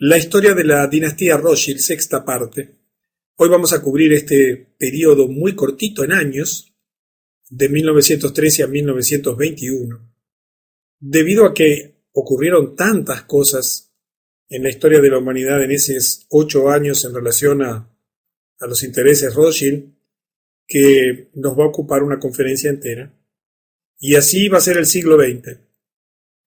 La historia de la dinastía Rothschild, sexta parte. Hoy vamos a cubrir este periodo muy cortito en años, de 1913 a 1921, debido a que ocurrieron tantas cosas en la historia de la humanidad en esos 8 años en relación a los intereses Rothschild, que nos va a ocupar una conferencia entera. Y así va a ser el siglo XX,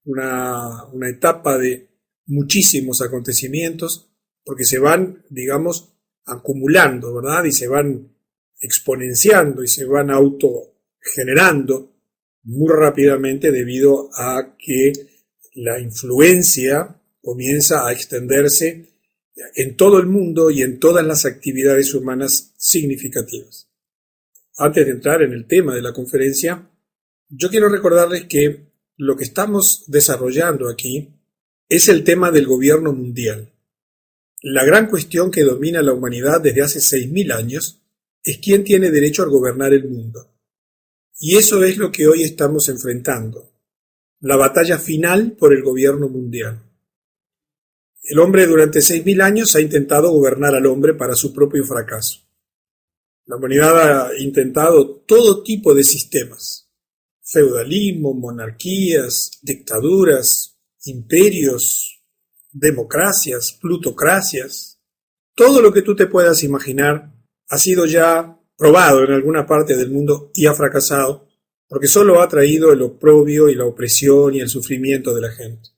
una etapa de muchísimos acontecimientos, porque se van, digamos, acumulando, ¿verdad? Y se van exponenciando y se van autogenerando muy rápidamente debido a que la influencia comienza a extenderse en todo el mundo y en todas las actividades humanas significativas. Antes de entrar en el tema de la conferencia, yo quiero recordarles que lo que estamos desarrollando aquí es el tema del gobierno mundial. La gran cuestión que domina la humanidad desde hace 6.000 años es quién tiene derecho a gobernar el mundo. Y eso es lo que hoy estamos enfrentando, la batalla final por el gobierno mundial. El hombre durante 6.000 años ha intentado gobernar al hombre para su propio fracaso. La humanidad ha intentado todo tipo de sistemas: feudalismo, monarquías, dictaduras, imperios, democracias, plutocracias. Todo lo que tú te puedas imaginar ha sido ya probado en alguna parte del mundo y ha fracasado, porque solo ha traído el oprobio y la opresión y el sufrimiento de la gente.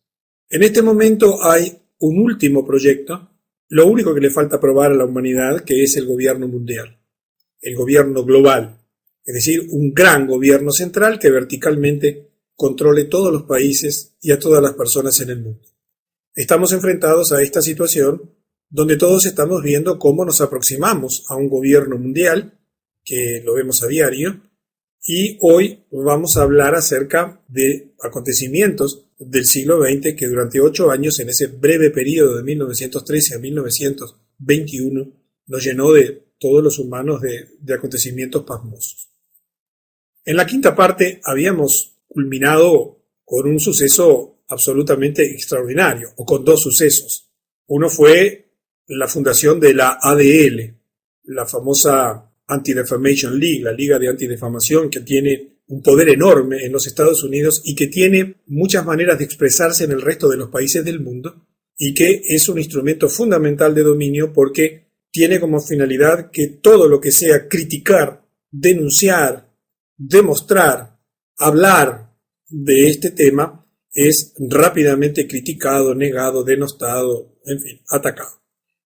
En este momento hay un último proyecto, lo único que le falta probar a la humanidad, que es el gobierno mundial, el gobierno global, es decir, un gran gobierno central que verticalmente controle todos los países y a todas las personas en el mundo. Estamos enfrentados a esta situación donde todos estamos viendo cómo nos aproximamos a un gobierno mundial, que lo vemos a diario, y hoy vamos a hablar acerca de acontecimientos del siglo XX que durante 8 años, en ese breve periodo de 1913 a 1921, nos llenó de todos los humanos de acontecimientos pasmosos. En la quinta parte habíamos culminado con un suceso absolutamente extraordinario, o con 2 sucesos. Uno fue la fundación de la ADL, la famosa Anti-Defamation League, la Liga de Antidefamación, que tiene un poder enorme en los Estados Unidos y que tiene muchas maneras de expresarse en el resto de los países del mundo, y que es un instrumento fundamental de dominio porque tiene como finalidad que todo lo que sea criticar, denunciar, demostrar, hablar de este tema es rápidamente criticado, negado, denostado, en fin, atacado.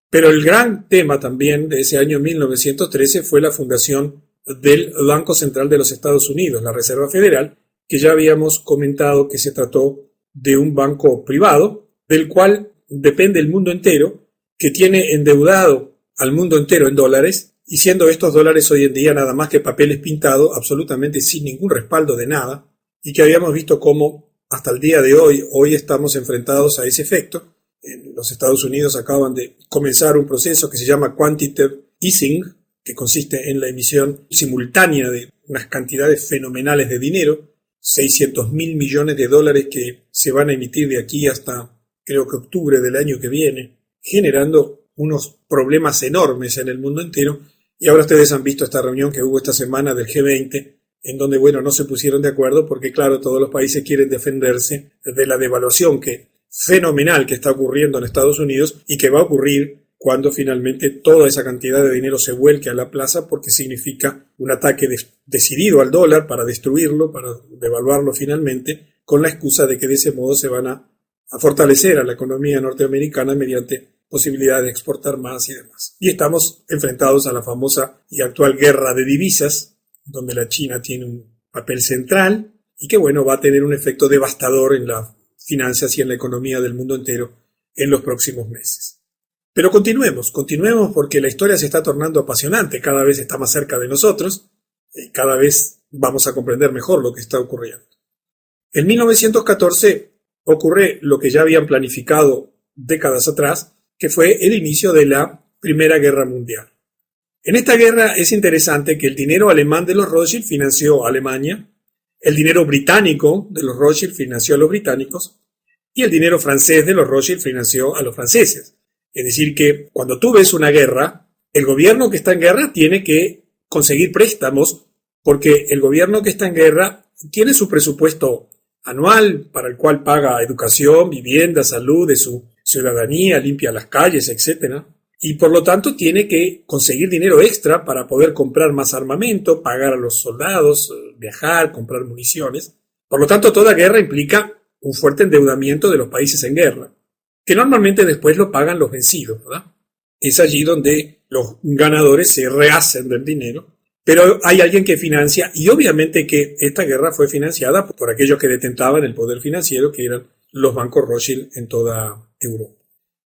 Pero el gran tema también de ese año 1913 fue la fundación del Banco Central de los Estados Unidos, la Reserva Federal, que ya habíamos comentado que se trató de un banco privado, del cual depende el mundo entero, que tiene endeudado al mundo entero en dólares, y siendo estos dólares hoy en día nada más que papeles pintados, absolutamente sin ningún respaldo de nada, y que habíamos visto cómo hasta el día de hoy estamos enfrentados a ese efecto. En los Estados Unidos acaban de comenzar un proceso que se llama Quantitative Easing, que consiste en la emisión simultánea de unas cantidades fenomenales de dinero, 600.000 millones de dólares que se van a emitir de aquí hasta creo que octubre del año que viene, generando unos problemas enormes en el mundo entero. Y ahora ustedes han visto esta reunión que hubo esta semana del G20, en donde, bueno, no se pusieron de acuerdo porque, claro, todos los países quieren defenderse de la devaluación fenomenal que está ocurriendo en Estados Unidos y que va a ocurrir cuando finalmente toda esa cantidad de dinero se vuelque a la plaza, porque significa un ataque decidido al dólar para destruirlo, para devaluarlo finalmente, con la excusa de que de ese modo se van a fortalecer a la economía norteamericana mediante posibilidad de exportar más y demás. Y estamos enfrentados a la famosa y actual guerra de divisas, donde la China tiene un papel central y que, bueno, va a tener un efecto devastador en las finanzas y en la economía del mundo entero en los próximos meses. Pero continuemos porque la historia se está tornando apasionante, cada vez está más cerca de nosotros y cada vez vamos a comprender mejor lo que está ocurriendo. En 1914 ocurre lo que ya habían planificado décadas atrás, que fue el inicio de la Primera Guerra Mundial. En esta guerra es interesante que el dinero alemán de los Rothschild financió a Alemania, el dinero británico de los Rothschild financió a los británicos y el dinero francés de los Rothschild financió a los franceses. Es decir, que cuando tú ves una guerra, el gobierno que está en guerra tiene que conseguir préstamos porque el gobierno que está en guerra tiene su presupuesto anual para el cual paga educación, vivienda, salud de su ciudadanía, limpia las calles, etcétera. Y por lo tanto tiene que conseguir dinero extra para poder comprar más armamento, pagar a los soldados, viajar, comprar municiones. Por lo tanto, toda guerra implica un fuerte endeudamiento de los países en guerra, que normalmente después lo pagan los vencidos, ¿verdad? Es allí donde los ganadores se rehacen del dinero, pero hay alguien que financia, y obviamente que esta guerra fue financiada por aquellos que detentaban el poder financiero, que eran los bancos Rothschild en toda Europa.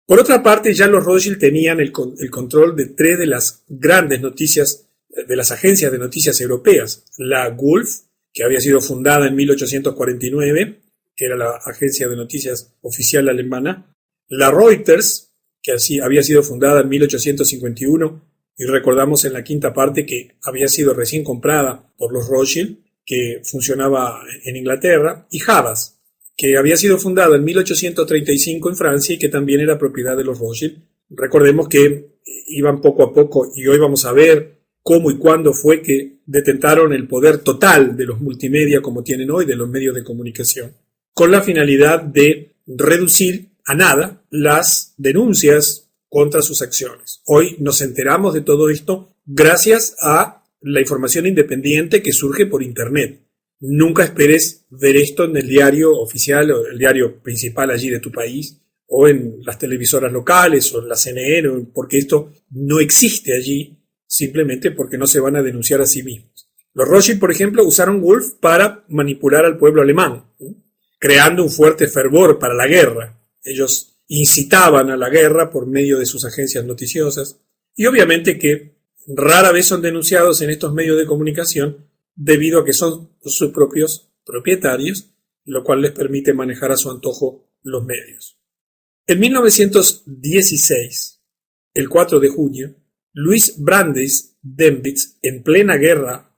Por otra parte, ya los Rothschild tenían el control de 3 de las grandes noticias, de las agencias de noticias europeas. La Gulf, que había sido fundada en 1849, que era la agencia de noticias oficial alemana. La Reuters, que así había sido fundada en 1851, y recordamos en la quinta parte que había sido recién comprada por los Rothschild, que funcionaba en Inglaterra. Y Havas, que había sido fundada en 1835 en Francia y que también era propiedad de los Rothschild. Recordemos que iban poco a poco y hoy vamos a ver cómo y cuándo fue que detentaron el poder total de los multimedia como tienen hoy, de los medios de comunicación, con la finalidad de reducir a nada las denuncias contra sus acciones. Hoy nos enteramos de todo esto gracias a la información independiente que surge por Internet. Nunca esperes ver esto en el diario oficial o el diario principal allí de tu país o en las televisoras locales o en la CNN, porque esto no existe allí simplemente porque no se van a denunciar a sí mismos. Los Rothschild, por ejemplo, usaron Gulf para manipular al pueblo alemán, creando un fuerte fervor para la guerra. Ellos incitaban a la guerra por medio de sus agencias noticiosas y obviamente que rara vez son denunciados en estos medios de comunicación debido a que son sus propios propietarios, lo cual les permite manejar a su antojo los medios. En 1916, el 4 de junio, Louis Brandeis Dönitz, en plena guerra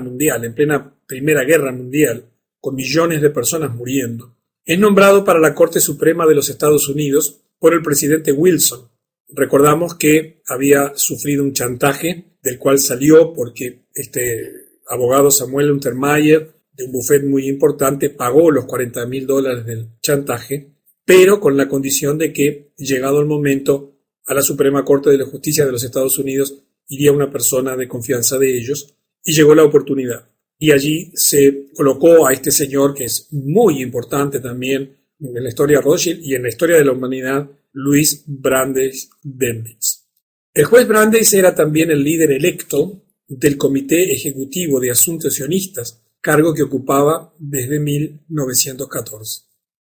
mundial, en plena Primera Guerra Mundial, con millones de personas muriendo, es nombrado para la Corte Suprema de los Estados Unidos por el presidente Wilson. Recordamos que había sufrido un chantaje del cual salió porque este abogado Samuel Untermyer, de un bufete muy importante, pagó los $40,000 del chantaje, pero con la condición de que, llegado el momento, a la Suprema Corte de la Justicia de los Estados Unidos iría una persona de confianza de ellos, y llegó la oportunidad. Y allí se colocó a este señor, que es muy importante también en la historia Rothschild y en la historia de la humanidad, Louis Brandeis Dönitz. El juez Brandeis era también el líder electo del Comité Ejecutivo de Asuntos Sionistas, cargo que ocupaba desde 1914.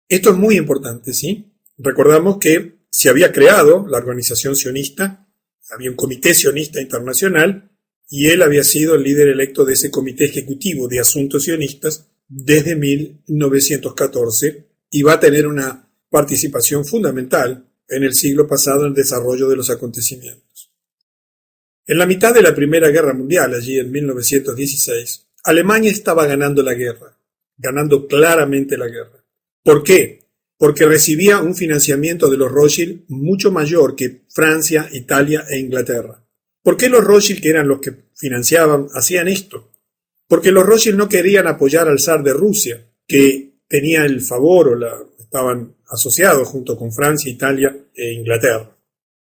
Esto es muy importante, ¿sí? Recordamos que se había creado la organización sionista, había un comité sionista internacional, y él había sido el líder electo de ese Comité Ejecutivo de Asuntos Sionistas desde 1914 y va a tener una participación fundamental en el siglo pasado en el desarrollo de los acontecimientos. En la mitad de la Primera Guerra Mundial, allí en 1916, Alemania estaba ganando la guerra, ganando claramente la guerra. ¿Por qué? Porque recibía un financiamiento de los Rothschild mucho mayor que Francia, Italia e Inglaterra. ¿Por qué los Rothschild, que eran los que financiaban, hacían esto? Porque los Rothschild no querían apoyar al zar de Rusia, que tenía el favor estaban asociados junto con Francia, Italia e Inglaterra.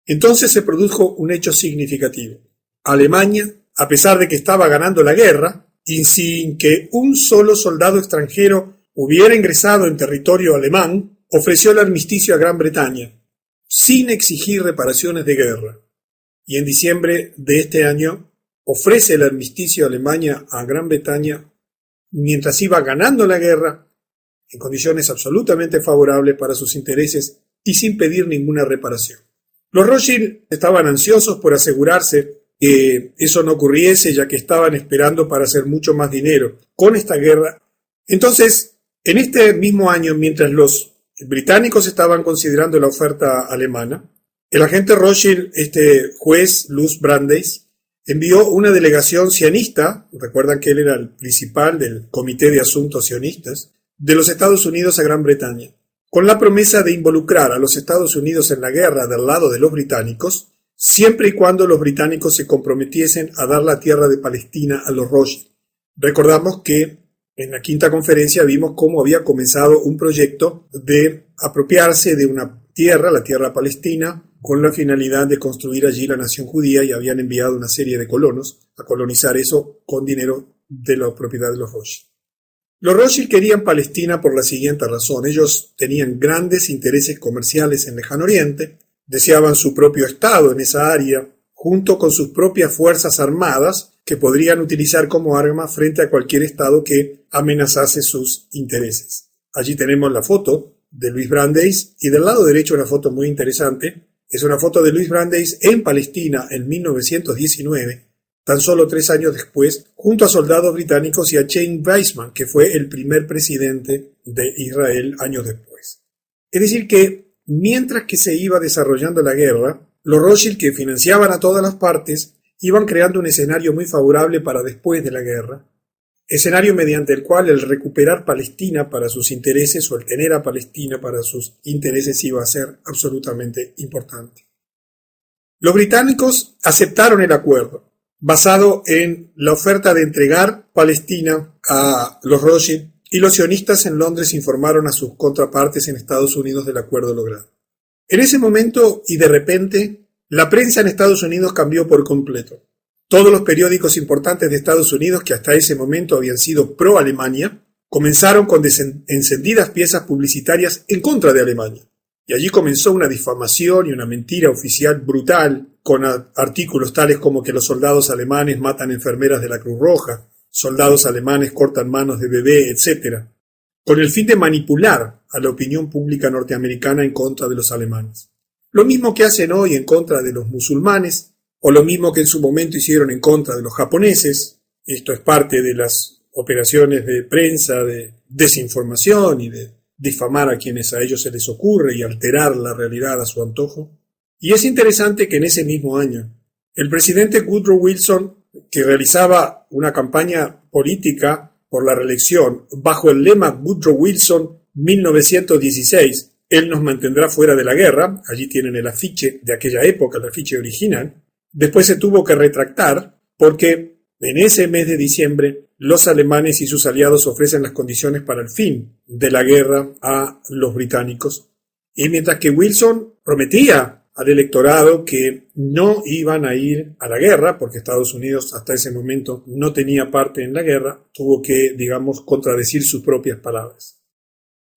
Entonces se produjo un hecho significativo. Alemania, a pesar de que estaba ganando la guerra, y sin que un solo soldado extranjero hubiera ingresado en territorio alemán, ofreció el armisticio a Gran Bretaña, sin exigir reparaciones de guerra. Y en diciembre de este año ofrece el armisticio a Alemania a Gran Bretaña mientras iba ganando la guerra, en condiciones absolutamente favorables para sus intereses y sin pedir ninguna reparación. Los Rothschild estaban ansiosos por asegurarse que eso no ocurriese, ya que estaban esperando para hacer mucho más dinero con esta guerra. Entonces, en este mismo año, mientras los británicos estaban considerando la oferta alemana, el agente Rothschild, este juez Louis Brandeis, envió una delegación sionista, recuerdan que él era el principal del Comité de Asuntos Sionistas, de los Estados Unidos a Gran Bretaña. con la promesa de involucrar a los Estados Unidos en la guerra del lado de los británicos, siempre y cuando los británicos se comprometiesen a dar la tierra de Palestina a los Rothschild. Recordamos que en la quinta conferencia vimos cómo había comenzado un proyecto de apropiarse de una tierra, la tierra palestina, con la finalidad de construir allí la nación judía, y habían enviado una serie de colonos a colonizar eso con dinero de la propiedad de los Rothschild. Los Rothschild querían Palestina por la siguiente razón. Ellos tenían grandes intereses comerciales en Lejano Oriente, deseaban su propio estado en esa área, junto con sus propias fuerzas armadas que podrían utilizar como arma frente a cualquier estado que amenazase sus intereses. Allí tenemos la foto de Louis Brandeis, y del lado derecho una foto muy interesante. Es una foto de Louis Brandeis en Palestina en 1919, tan solo 3 años después, junto a soldados británicos y a Chaim Weizmann, que fue el primer presidente de Israel años después. Es decir que, mientras que se iba desarrollando la guerra, los Rothschild, que financiaban a todas las partes, iban creando un escenario muy favorable para después de la guerra, escenario mediante el cual el recuperar Palestina para sus intereses o el tener a Palestina para sus intereses iba a ser absolutamente importante. Los británicos aceptaron el acuerdo, basado en la oferta de entregar Palestina a los Rothschild, y los sionistas en Londres informaron a sus contrapartes en Estados Unidos del acuerdo logrado. En ese momento, y de repente, la prensa en Estados Unidos cambió por completo. Todos los periódicos importantes de Estados Unidos, que hasta ese momento habían sido pro-Alemania, comenzaron con encendidas piezas publicitarias en contra de Alemania. Y allí comenzó una difamación y una mentira oficial brutal, con artículos tales como que los soldados alemanes matan enfermeras de la Cruz Roja, soldados alemanes cortan manos de bebé, etc., con el fin de manipular a la opinión pública norteamericana en contra de los alemanes. Lo mismo que hacen hoy en contra de los musulmanes, o lo mismo que en su momento hicieron en contra de los japoneses. Esto es parte de las operaciones de prensa, de desinformación y de difamar a quienes a ellos se les ocurre y alterar la realidad a su antojo. Y es interesante que en ese mismo año, el presidente Woodrow Wilson, que realizaba una campaña política por la reelección bajo el lema Woodrow Wilson 1916, él nos mantendrá fuera de la guerra, allí tienen el afiche de aquella época, el afiche original. Después se tuvo que retractar porque en ese mes de diciembre los alemanes y sus aliados ofrecen las condiciones para el fin de la guerra a los británicos. Y mientras que Wilson prometía al electorado que no iban a ir a la guerra, porque Estados Unidos hasta ese momento no tenía parte en la guerra, tuvo que, contradecir sus propias palabras.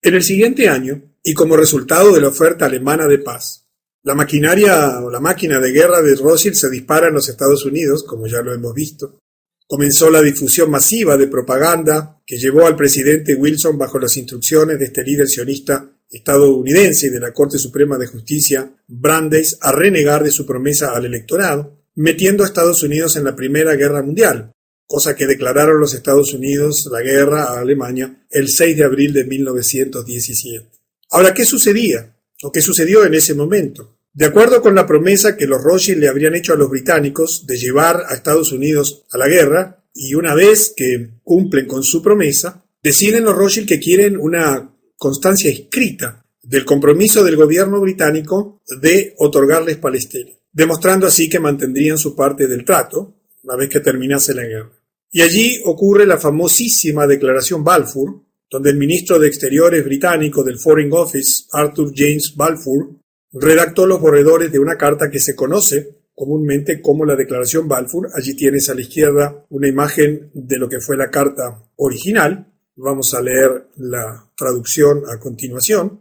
En el siguiente año, y como resultado de la oferta alemana de paz, la maquinaria o la máquina de guerra de Rothschild se dispara en los Estados Unidos, como ya lo hemos visto. Comenzó la difusión masiva de propaganda que llevó al presidente Wilson, bajo las instrucciones de este líder sionista estadounidense y de la Corte Suprema de Justicia, Brandeis, a renegar de su promesa al electorado, metiendo a Estados Unidos en la Primera Guerra Mundial, cosa que declararon los Estados Unidos la guerra a Alemania el 6 de abril de 1917. Ahora, ¿qué sucedía? ¿O qué sucedió en ese momento? De acuerdo con la promesa que los Rothschild le habrían hecho a los británicos de llevar a Estados Unidos a la guerra, y una vez que cumplen con su promesa, deciden los Rothschild que quieren una constancia escrita del compromiso del gobierno británico de otorgarles Palestina, demostrando así que mantendrían su parte del trato una vez que terminase la guerra. Y allí ocurre la famosísima Declaración Balfour, donde el ministro de Exteriores británico del Foreign Office, Arthur James Balfour, redactó los borradores de una carta que se conoce comúnmente como la Declaración Balfour. Allí tienes a la izquierda una imagen de lo que fue la carta original. Vamos a leer la traducción a continuación.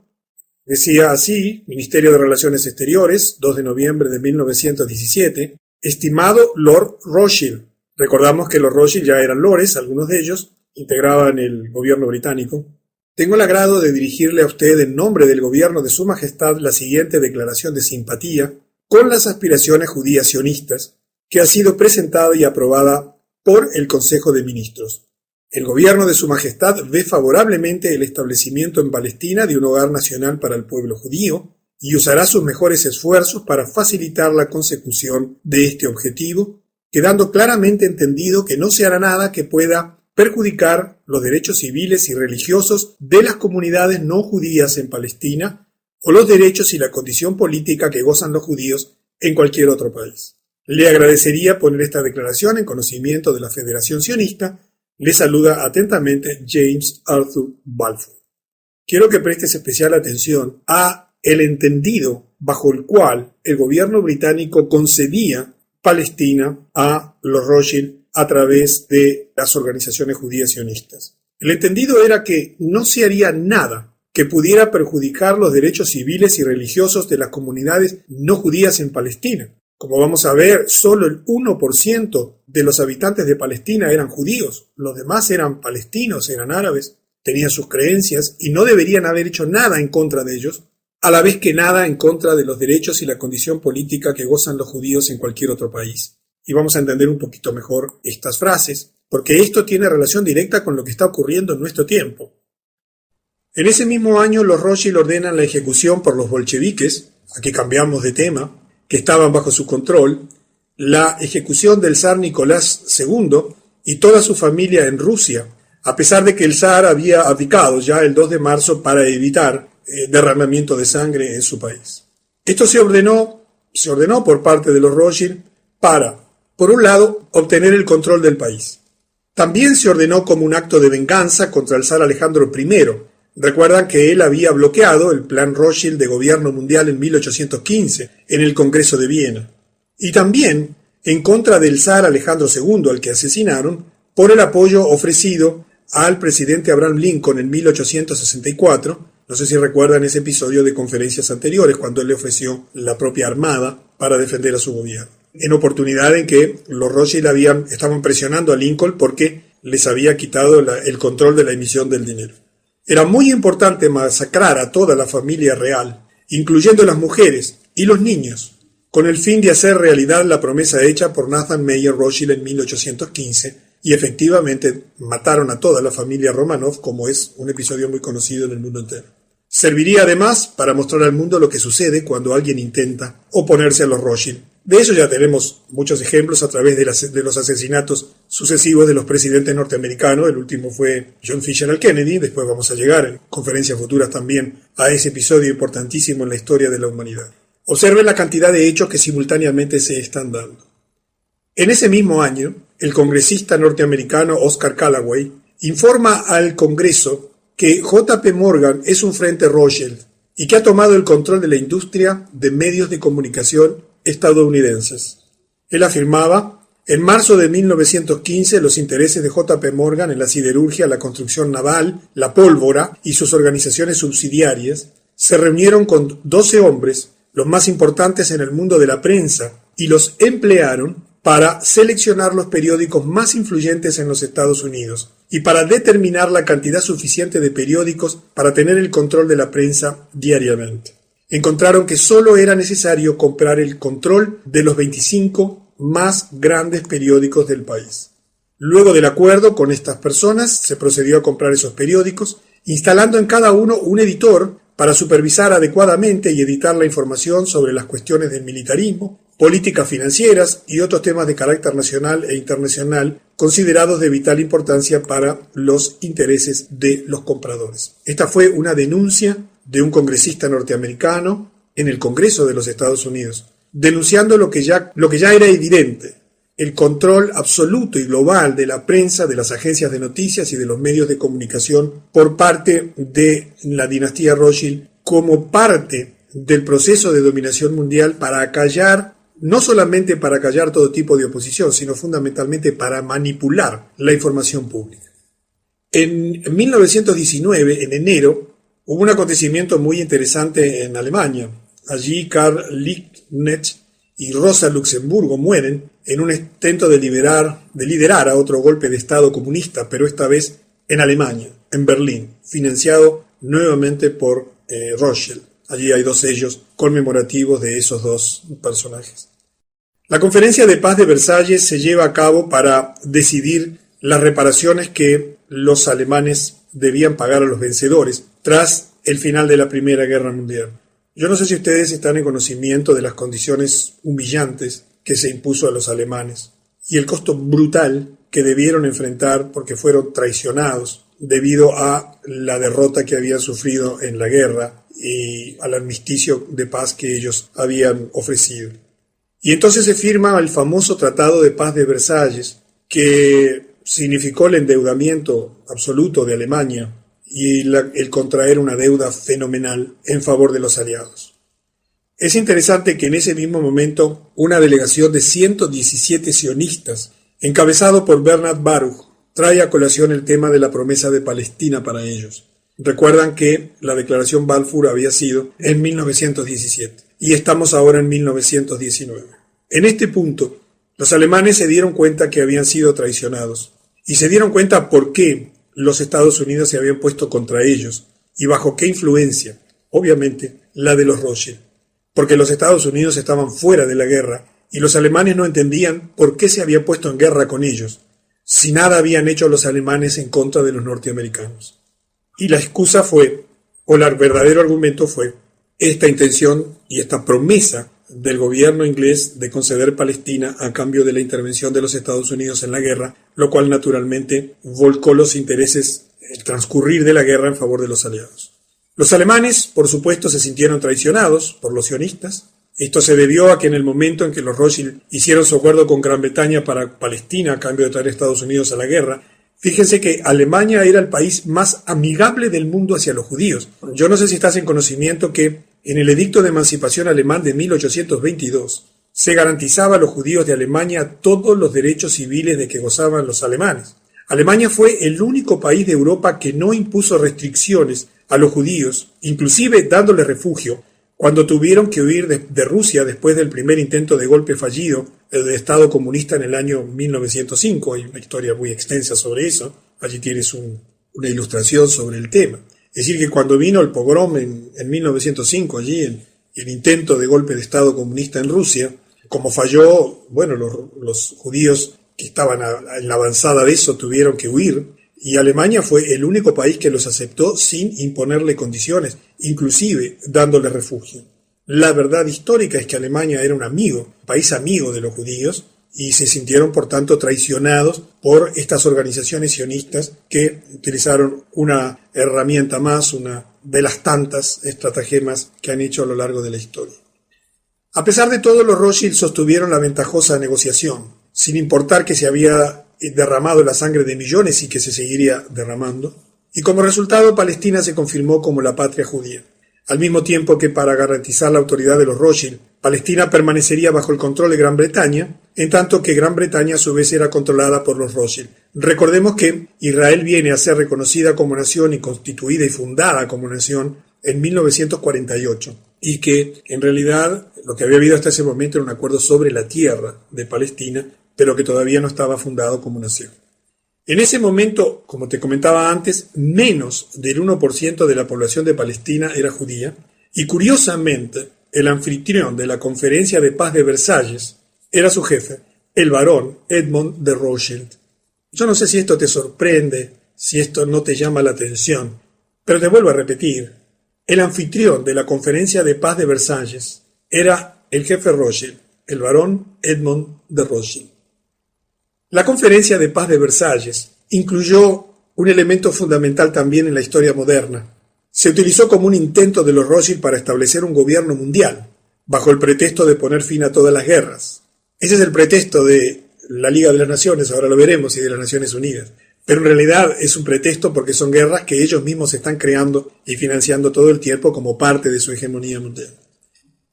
Decía así: Ministerio de Relaciones Exteriores, 2 de noviembre de 1917. Estimado Lord Rothschild. Recordamos que los Rothschild ya eran lores, algunos de ellos integraban el gobierno británico. Tengo el agrado de dirigirle a usted en nombre del gobierno de Su Majestad la siguiente declaración de simpatía con las aspiraciones judías sionistas, que ha sido presentada y aprobada por el Consejo de Ministros. El gobierno de Su Majestad ve favorablemente el establecimiento en Palestina de un hogar nacional para el pueblo judío y usará sus mejores esfuerzos para facilitar la consecución de este objetivo, quedando claramente entendido que no se hará nada que pueda perjudicar los derechos civiles y religiosos de las comunidades no judías en Palestina o los derechos y la condición política que gozan los judíos en cualquier otro país. Le agradecería poner esta declaración en conocimiento de la Federación Sionista. Le saluda atentamente James Arthur Balfour. Quiero que prestes especial atención a el entendido bajo el cual el gobierno británico concedía Palestina a los Rothschild a través de las organizaciones judías sionistas. El entendido era que no se haría nada que pudiera perjudicar los derechos civiles y religiosos de las comunidades no judías en Palestina. Como vamos a ver, solo el 1% de los habitantes de Palestina eran judíos, los demás eran palestinos, eran árabes, tenían sus creencias y no deberían haber hecho nada en contra de ellos, a la vez que nada en contra de los derechos y la condición política que gozan los judíos en cualquier otro país. Y vamos a entender un poquito mejor estas frases, porque esto tiene relación directa con lo que está ocurriendo en nuestro tiempo. En ese mismo año los Rothschild ordenan la ejecución por los bolcheviques, aquí cambiamos de tema, que estaban bajo su control, la ejecución del zar Nicolás II y toda su familia en Rusia, a pesar de que el zar había abdicado ya el 2 de marzo para evitar derramamiento de sangre en su país. Esto se ordenó por parte de los Rothschild para, por un lado, obtener el control del país. También se ordenó como un acto de venganza contra el zar Alejandro I. Recuerdan que él había bloqueado el plan Rothschild de gobierno mundial en 1815 en el Congreso de Viena. Y también en contra del zar Alejandro II, al que asesinaron, por el apoyo ofrecido al presidente Abraham Lincoln en 1864. No sé si recuerdan ese episodio de conferencias anteriores, cuando él le ofreció la propia armada para defender a su gobierno. En oportunidad en que los Rothschild estaban presionando a Lincoln porque les había quitado el control de la emisión del dinero. Era muy importante masacrar a toda la familia real, incluyendo las mujeres y los niños, con el fin de hacer realidad la promesa hecha por Nathan Meyer Rothschild en 1815, y efectivamente mataron a toda la familia Romanov, como es un episodio muy conocido en el mundo entero. Serviría además para mostrar al mundo lo que sucede cuando alguien intenta oponerse a los Rothschild. De eso ya tenemos muchos ejemplos a través de los asesinatos sucesivos de los presidentes norteamericanos. El último fue John Fitzgerald Kennedy. Después vamos a llegar en conferencias futuras también a ese episodio importantísimo en la historia de la humanidad. Observen la cantidad de hechos que simultáneamente se están dando. En ese mismo año, el congresista norteamericano Oscar Callaway informa al Congreso que J.P. Morgan es un frente Rothschild y que ha tomado el control de la industria de medios de comunicación estadounidenses. Él afirmaba: en marzo de 1915 los intereses de J.P. Morgan en la siderurgia, la construcción naval, la pólvora y sus organizaciones subsidiarias se reunieron con 12 hombres, los más importantes en el mundo de la prensa, y los emplearon para seleccionar los periódicos más influyentes en los Estados Unidos y para determinar la cantidad suficiente de periódicos para tener el control de la prensa diariamente. Encontraron que solo era necesario comprar el control de los 25 más grandes periódicos del país. Luego del acuerdo con estas personas, se procedió a comprar esos periódicos, instalando en cada uno un editor para supervisar adecuadamente y editar la información sobre las cuestiones del militarismo, políticas financieras y otros temas de carácter nacional e internacional considerados de vital importancia para los intereses de los compradores. Esta fue una denuncia de un congresista norteamericano en el Congreso de los Estados Unidos, denunciando lo que ya era evidente: el control absoluto y global de la prensa, de las agencias de noticias y de los medios de comunicación por parte de la dinastía Rothschild como parte del proceso de dominación mundial para acallar, no solamente para acallar todo tipo de oposición, sino fundamentalmente para manipular la información pública. En 1919, en enero, hubo un acontecimiento muy interesante en Alemania. Allí Karl Liebknecht y Rosa Luxemburgo mueren en un intento de liderar a otro golpe de Estado comunista, pero esta vez en Alemania, en Berlín, financiado nuevamente por Rothschild. Allí hay 2 sellos conmemorativos de esos 2 personajes. La Conferencia de Paz de Versalles se lleva a cabo para decidir las reparaciones que los alemanes debían pagar a los vencedores tras el final de la Primera Guerra Mundial. Yo no sé si ustedes están en conocimiento de las condiciones humillantes que se impuso a los alemanes y el costo brutal que debieron enfrentar porque fueron traicionados debido a la derrota que habían sufrido en la guerra y al armisticio de paz que ellos habían ofrecido. Y entonces se firma el famoso Tratado de Paz de Versalles, que significó el endeudamiento absoluto de Alemania y el contraer una deuda fenomenal en favor de los aliados. Es interesante que en ese mismo momento una delegación de 117 sionistas, encabezado por Bernard Baruch, trae a colación el tema de la promesa de Palestina para ellos. Recuerdan que la declaración Balfour había sido en 1917 y estamos ahora en 1919. En este punto, los alemanes se dieron cuenta que habían sido traicionados y se dieron cuenta por qué los Estados Unidos se habían puesto contra ellos y bajo qué influencia, obviamente la de los Rothschild, porque los Estados Unidos estaban fuera de la guerra y los alemanes no entendían por qué se había puesto en guerra con ellos, si nada habían hecho los alemanes en contra de los norteamericanos. Y la excusa fue, o el verdadero argumento fue, esta intención y esta promesa del gobierno inglés de conceder Palestina a cambio de la intervención de los Estados Unidos en la guerra, lo cual naturalmente volcó los intereses, el transcurrir de la guerra en favor de los aliados. Los alemanes, por supuesto, se sintieron traicionados por los sionistas. Esto se debió a que en el momento en que los Rothschild hicieron su acuerdo con Gran Bretaña para Palestina a cambio de traer a Estados Unidos a la guerra, fíjense que Alemania era el país más amigable del mundo hacia los judíos. Yo no sé si estás en conocimiento que en el Edicto de Emancipación Alemán de 1822 se garantizaba a los judíos de Alemania todos los derechos civiles de que gozaban los alemanes. Alemania fue el único país de Europa que no impuso restricciones a los judíos, inclusive dándoles refugio, cuando tuvieron que huir de Rusia después del primer intento de golpe fallido del Estado comunista en el año 1905. Hay una historia muy extensa sobre eso. Allí tienes una ilustración sobre el tema. Es decir, que cuando vino el pogrom en 1905, allí el intento de golpe de Estado comunista en Rusia, como falló, bueno, los judíos que estaban en la avanzada de eso tuvieron que huir, y Alemania fue el único país que los aceptó sin imponerle condiciones, inclusive dándole refugio. La verdad histórica es que Alemania era un país amigo de los judíos, y se sintieron por tanto traicionados por estas organizaciones sionistas que utilizaron una herramienta más, una de las tantas estratagemas que han hecho a lo largo de la historia. A pesar de todo, los Rothschild sostuvieron la ventajosa negociación, sin importar que se había derramado la sangre de millones y que se seguiría derramando, y como resultado Palestina se confirmó como la patria judía. Al mismo tiempo que para garantizar la autoridad de los Rothschild, Palestina permanecería bajo el control de Gran Bretaña, en tanto que Gran Bretaña a su vez era controlada por los Rothschild. Recordemos que Israel viene a ser reconocida como nación y constituida y fundada como nación en 1948, y que en realidad lo que había habido hasta ese momento era un acuerdo sobre la tierra de Palestina, pero que todavía no estaba fundado como nación. En ese momento, como te comentaba antes, menos del 1% de la población de Palestina era judía, y curiosamente, el anfitrión de la Conferencia de Paz de Versalles era su jefe, el barón Edmond de Rothschild. Yo no sé si esto te sorprende, si esto no te llama la atención, pero te vuelvo a repetir, el anfitrión de la Conferencia de Paz de Versalles era el jefe Rothschild, el barón Edmond de Rothschild. La Conferencia de Paz de Versalles incluyó un elemento fundamental también en la historia moderna. Se utilizó como un intento de los Rothschild para establecer un gobierno mundial, bajo el pretexto de poner fin a todas las guerras. Ese es el pretexto de la Liga de las Naciones, ahora lo veremos, y de las Naciones Unidas. Pero en realidad es un pretexto porque son guerras que ellos mismos están creando y financiando todo el tiempo como parte de su hegemonía mundial.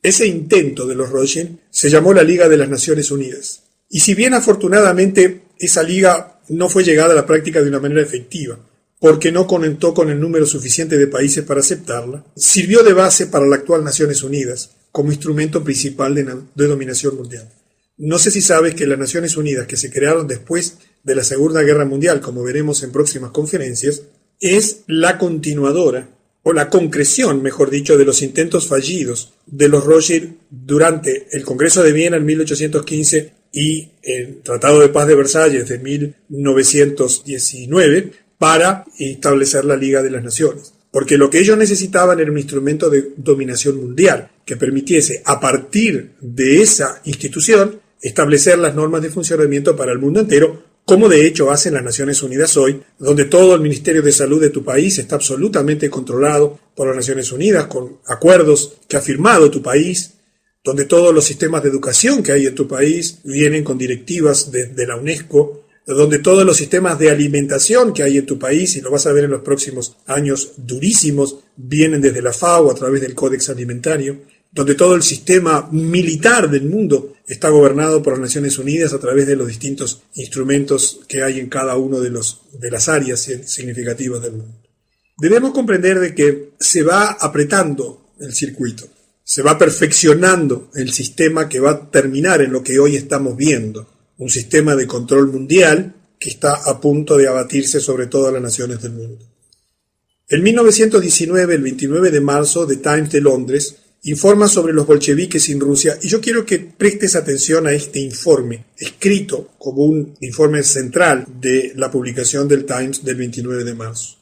Ese intento de los Rothschild se llamó la Liga de las Naciones Unidas. Y si bien afortunadamente esa liga no fue llegada a la práctica de una manera efectiva, porque no contó con el número suficiente de países para aceptarla, sirvió de base para la actual Naciones Unidas, como instrumento principal de dominación mundial. No sé si sabes que las Naciones Unidas, que se crearon después de la Segunda Guerra Mundial, como veremos en próximas conferencias, es la continuadora, o la concreción, mejor dicho, de los intentos fallidos de los Rothschild durante el Congreso de Viena en 1815 y el Tratado de Paz de Versalles de 1919 para establecer la Liga de las Naciones. Porque lo que ellos necesitaban era un instrumento de dominación mundial que permitiese, a partir de esa institución, establecer las normas de funcionamiento para el mundo entero, como de hecho hacen las Naciones Unidas hoy, donde todo el Ministerio de Salud de tu país está absolutamente controlado por las Naciones Unidas, con acuerdos que ha firmado tu país, donde todos los sistemas de educación que hay en tu país vienen con directivas de la UNESCO, donde todos los sistemas de alimentación que hay en tu país, y lo vas a ver en los próximos años durísimos, vienen desde la FAO a través del Códex Alimentario, donde todo el sistema militar del mundo está gobernado por las Naciones Unidas a través de los distintos instrumentos que hay en cada uno de las áreas significativas del mundo. Debemos comprender de que se va apretando el circuito, se va perfeccionando el sistema que va a terminar en lo que hoy estamos viendo, un sistema de control mundial que está a punto de abatirse sobre todas las naciones del mundo. En 1919, el 29 de marzo, The Times de Londres informa sobre los bolcheviques en Rusia, y yo quiero que prestes atención a este informe, escrito como un informe central de la publicación del Times del 29 de marzo.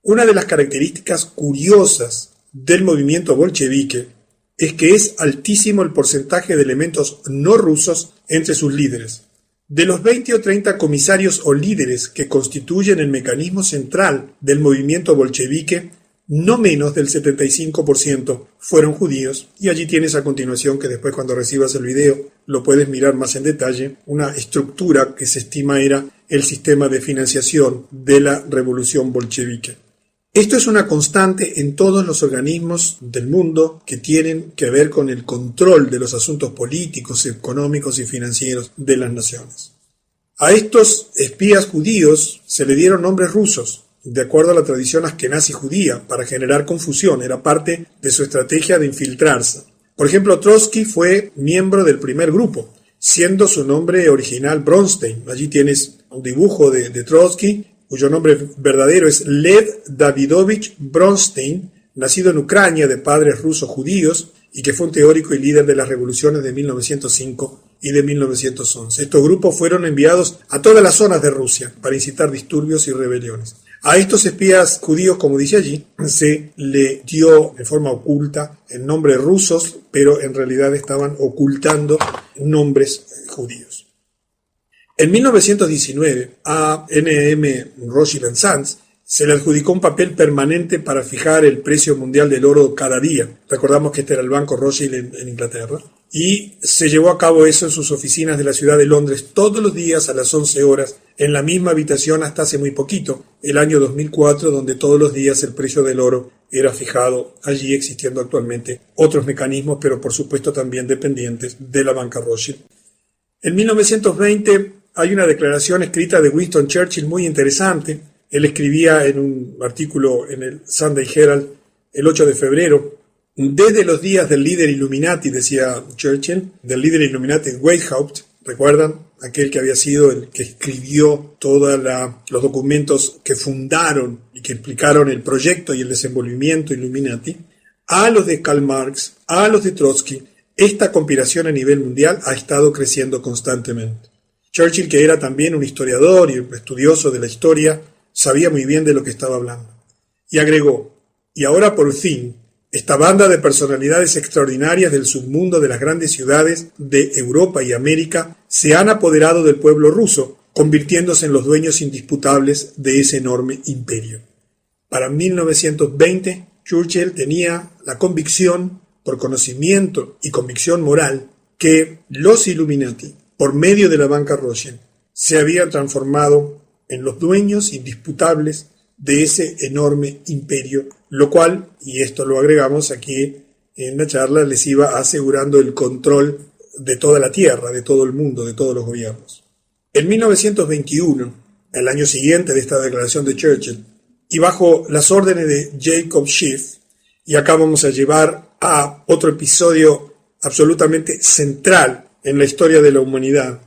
Una de las características curiosas del movimiento bolchevique es que es altísimo el porcentaje de elementos no rusos entre sus líderes. De los 20 o 30 comisarios o líderes que constituyen el mecanismo central del movimiento bolchevique, no menos del 75% fueron judíos, y allí tienes a continuación, que después cuando recibas el video lo puedes mirar más en detalle, una estructura que se estima era el sistema de financiación de la revolución bolchevique. Esto es una constante en todos los organismos del mundo que tienen que ver con el control de los asuntos políticos, económicos y financieros de las naciones. A estos espías judíos se le dieron nombres rusos, de acuerdo a la tradición askenazi judía, para generar confusión, era parte de su estrategia de infiltrarse. Por ejemplo, Trotsky fue miembro del primer grupo, siendo su nombre original Bronstein. Allí tienes un dibujo de Trotsky, cuyo nombre verdadero es Lev Davidovich Bronstein, nacido en Ucrania de padres rusos judíos, y que fue un teórico y líder de las revoluciones de 1905 y de 1911. Estos grupos fueron enviados a todas las zonas de Rusia para incitar disturbios y rebeliones. A estos espías judíos, como dice allí, se le dio de forma oculta el nombre rusos, pero en realidad estaban ocultando nombres judíos. En 1919, a N.M. Rothschild & Sons se le adjudicó un papel permanente para fijar el precio mundial del oro cada día. Recordamos que este era el Banco Rothschild en Inglaterra. Y se llevó a cabo eso en sus oficinas de la ciudad de Londres todos los días a las 11 horas, en la misma habitación hasta hace muy poquito, el año 2004, donde todos los días el precio del oro era fijado, allí existiendo actualmente otros mecanismos, pero por supuesto también dependientes de la banca Rothschild. En 1920 hay una declaración escrita de Winston Churchill muy interesante. Él escribía en un artículo en el Sunday Herald el 8 de febrero, desde los días del líder Illuminati, decía Churchill, del líder Illuminati Weishaupt, ¿recuerdan? Aquel que había sido el que escribió todos los documentos que fundaron y que explicaron el proyecto y el desenvolvimiento Illuminati, a los de Karl Marx, a los de Trotsky. Esta conspiración a nivel mundial ha estado creciendo constantemente. Churchill, que era también un historiador y un estudioso de la historia, sabía muy bien de lo que estaba hablando. Y agregó, y ahora por fin, esta banda de personalidades extraordinarias del submundo de las grandes ciudades de Europa y América se han apoderado del pueblo ruso, convirtiéndose en los dueños indisputables de ese enorme imperio. Para 1920, Churchill tenía la convicción, por conocimiento y convicción moral, que los Illuminati, por medio de la banca Rothschild, se habían transformado en los dueños indisputables de ese enorme imperio, lo cual, y esto lo agregamos aquí en la charla, les iba asegurando el control de toda la tierra, de todo el mundo, de todos los gobiernos. En 1921, el año siguiente de esta declaración de Churchill, y bajo las órdenes de Jacob Schiff, y acá vamos a llevar a otro episodio absolutamente central en la historia de la humanidad,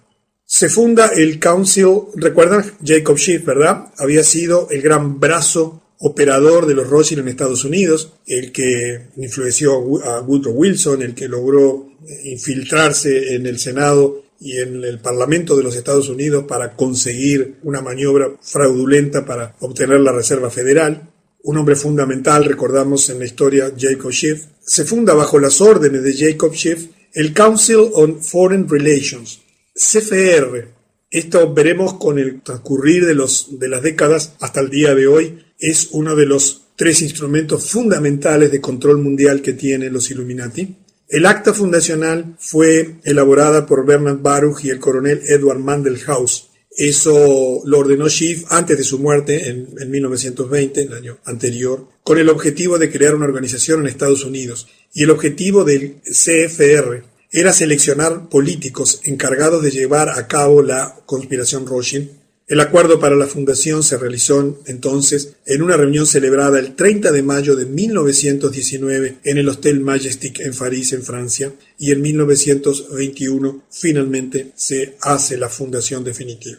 se funda el Council. ¿Recuerdan? Jacob Schiff, ¿verdad? Había sido el gran brazo operador de los Rothschild en Estados Unidos, el que influenció a Woodrow Wilson, el que logró infiltrarse en el Senado y en el Parlamento de los Estados Unidos para conseguir una maniobra fraudulenta para obtener la Reserva Federal. Un hombre fundamental, recordamos en la historia, Jacob Schiff. Se funda bajo las órdenes de Jacob Schiff el Council on Foreign Relations, CFR, Esto veremos con el transcurrir de las décadas hasta el día de hoy. Es uno de los 3 instrumentos fundamentales de control mundial que tienen los Illuminati. El acta fundacional fue elaborada por Bernard Baruch y el coronel Edward Mandelhaus. Eso lo ordenó Schiff antes de su muerte en 1920, el año anterior, con el objetivo de crear una organización en Estados Unidos. Y el objetivo del CFR era seleccionar políticos encargados de llevar a cabo la conspiración Rothschild. El acuerdo para la fundación se realizó entonces en una reunión celebrada el 30 de mayo de 1919 en el Hotel Majestic en París, en Francia, y en 1921 finalmente se hace la fundación definitiva.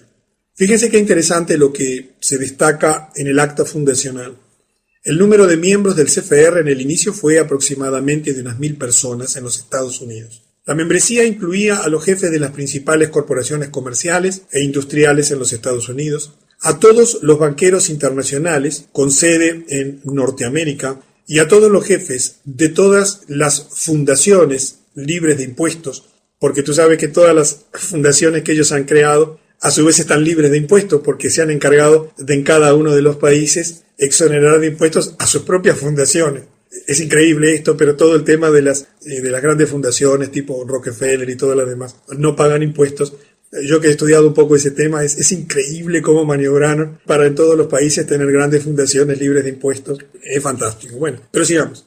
Fíjense qué interesante lo que se destaca en el acta fundacional. El número de miembros del CFR en el inicio fue aproximadamente de unas 1.000 personas en los Estados Unidos. La membresía incluía a los jefes de las principales corporaciones comerciales e industriales en los Estados Unidos, a todos los banqueros internacionales con sede en Norteamérica y a todos los jefes de todas las fundaciones libres de impuestos, porque tú sabes que todas las fundaciones que ellos han creado a su vez están libres de impuestos porque se han encargado de en cada uno de los países exonerar de impuestos a sus propias fundaciones. Es increíble esto, pero todo el tema de las grandes fundaciones tipo Rockefeller y todas las demás no pagan impuestos. Yo que he estudiado un poco ese tema, es increíble cómo maniobraron para en todos los países tener grandes fundaciones libres de impuestos. Es fantástico. Bueno, pero sigamos.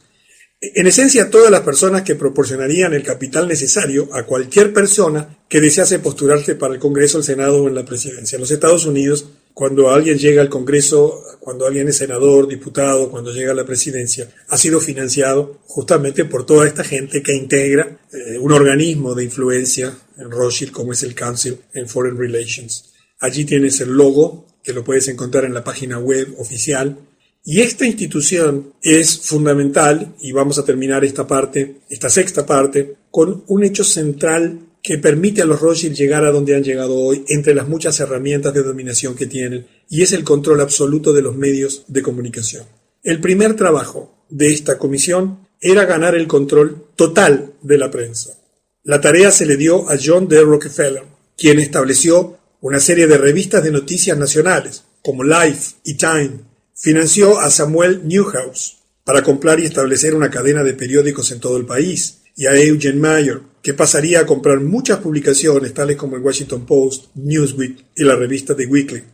En esencia, todas las personas que proporcionarían el capital necesario a cualquier persona que desease postularse para el Congreso, el Senado o en la presidencia. En los Estados Unidos, cuando alguien llega al Congreso, cuando alguien es senador, diputado, cuando llega a la presidencia, ha sido financiado justamente por toda esta gente que integra un organismo de influencia en Rothschild, como es el Council on Foreign Relations. Allí tienes el logo, que lo puedes encontrar en la página web oficial. Y esta institución es fundamental, y vamos a terminar esta sexta parte, con un hecho central que permite a los Rothschild llegar a donde han llegado hoy, entre las muchas herramientas de dominación que tienen, y es el control absoluto de los medios de comunicación. El primer trabajo de esta comisión era ganar el control total de la prensa. La tarea se le dio a John D. Rockefeller, quien estableció una serie de revistas de noticias nacionales, como Life y Time. Financió a Samuel Newhouse para comprar y establecer una cadena de periódicos en todo el país, y a Eugene Meyer, que pasaría a comprar muchas publicaciones tales como el Washington Post, Newsweek y la revista The Weekly.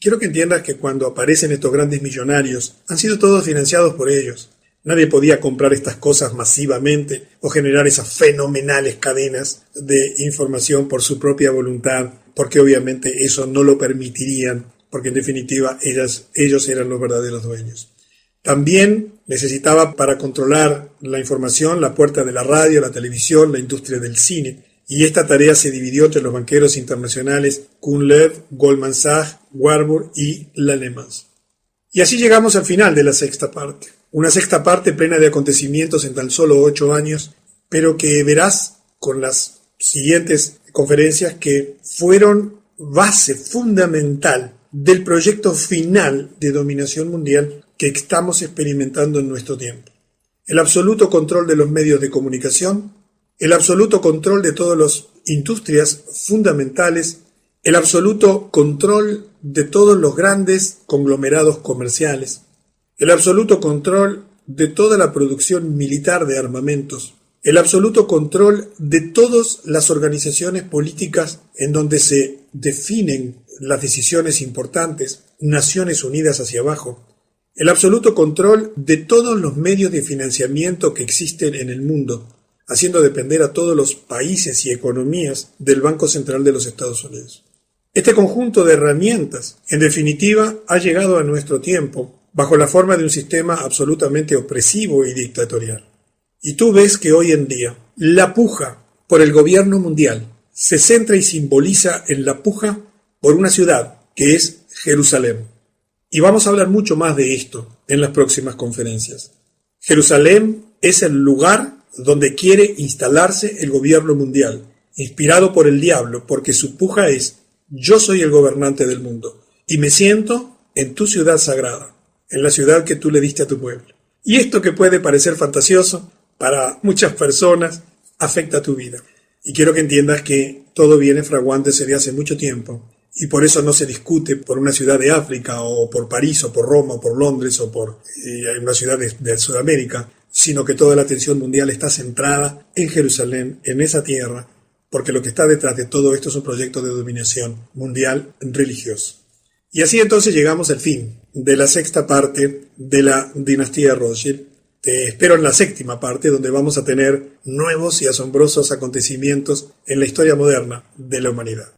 Quiero que entiendas que cuando aparecen estos grandes millonarios, han sido todos financiados por ellos. Nadie podía comprar estas cosas masivamente o generar esas fenomenales cadenas de información por su propia voluntad, porque obviamente eso no lo permitirían, porque en definitiva ellos eran los verdaderos dueños. También necesitaba para controlar la información la puerta de la radio, la televisión, la industria del cine, y esta tarea se dividió entre los banqueros internacionales Kuhn Lev, Goldman Sachs, Warburg y Lehman. Y así llegamos al final de la sexta parte. Una sexta parte plena de acontecimientos en tan solo 8 años, pero que verás con las siguientes conferencias que fueron base fundamental del proyecto final de dominación mundial que estamos experimentando en nuestro tiempo. El absoluto control de los medios de comunicación, el absoluto control de todas las industrias fundamentales, el absoluto control de todos los grandes conglomerados comerciales, el absoluto control de toda la producción militar de armamentos, el absoluto control de todas las organizaciones políticas en donde se definen las decisiones importantes, Naciones Unidas hacia abajo, el absoluto control de todos los medios de financiamiento que existen en el mundo, haciendo depender a todos los países y economías del Banco Central de los Estados Unidos. Este conjunto de herramientas, en definitiva, ha llegado a nuestro tiempo bajo la forma de un sistema absolutamente opresivo y dictatorial. Y tú ves que hoy en día la puja por el gobierno mundial se centra y simboliza en la puja por una ciudad que es Jerusalén. Y vamos a hablar mucho más de esto en las próximas conferencias. Jerusalén es el lugar donde quiere instalarse el gobierno mundial, inspirado por el diablo, porque su puja es: yo soy el gobernante del mundo y me siento en tu ciudad sagrada, en la ciudad que tú le diste a tu pueblo. Y esto que puede parecer fantasioso para muchas personas afecta a tu vida. Y quiero que entiendas que todo viene fraguándose de hace mucho tiempo y por eso no se discute por una ciudad de África o por París o por Roma o por Londres o por una ciudad de Sudamérica, sino que toda la atención mundial está centrada en Jerusalén, en esa tierra, porque lo que está detrás de todo esto es un proyecto de dominación mundial religioso. Y así entonces llegamos al fin de la sexta parte de la dinastía Rothschild. Te espero en la séptima parte, donde vamos a tener nuevos y asombrosos acontecimientos en la historia moderna de la humanidad.